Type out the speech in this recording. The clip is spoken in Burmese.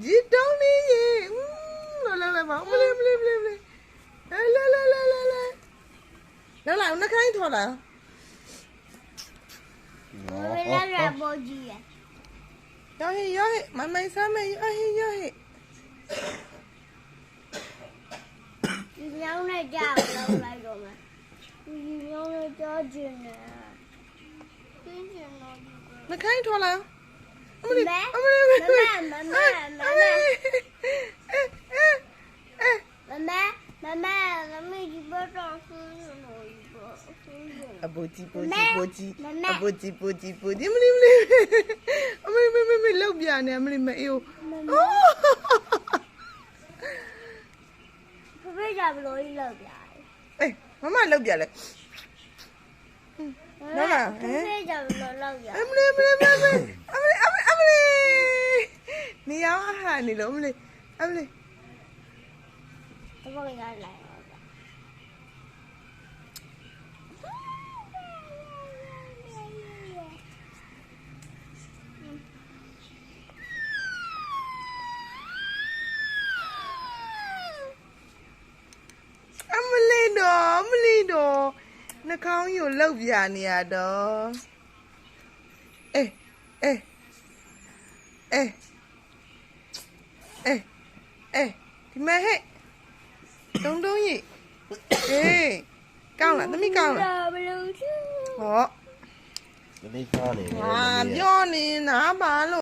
ဒီတောင်းနေရင်လာပါမလေးလာနှခိုင်းထော်လာ လာပေါ်ကြီးရ ရောဟဲ့မမိုင်စားမယ်ရောဟဲ့ ဒီညောင်းနဲ့ကြောက်လောက်လိုက်တော့မယ်ဒီညောင်းနဲ့ကြောကျင်နေကျင်တော့ နှခိုင်းထော်လာမလေး မမဒီဘတော့ဆူလို့ အဘူကြီးမလေးလောက်ပြနေမလေးမအေး ဖေးကြဘလို့လောက်ပြ အေးမမလောက်ပြလဲမမ ဖေးကြဘလို့လောက်ပြ အမလေးနေရဟာနေလို့မလေးအမလေး ဘောရလိုက် အမလေးတော့နှာခေါင်းယူလောက်ပြနေရတော့အေးဒီမဲ့ဟဲ့တုံးကြီးအေးကောင်းလားသမီးကောင်းလား ဘလို့ ဟော ဒီနေ့စားနေတယ် ဟာပြောနေတာပါလို့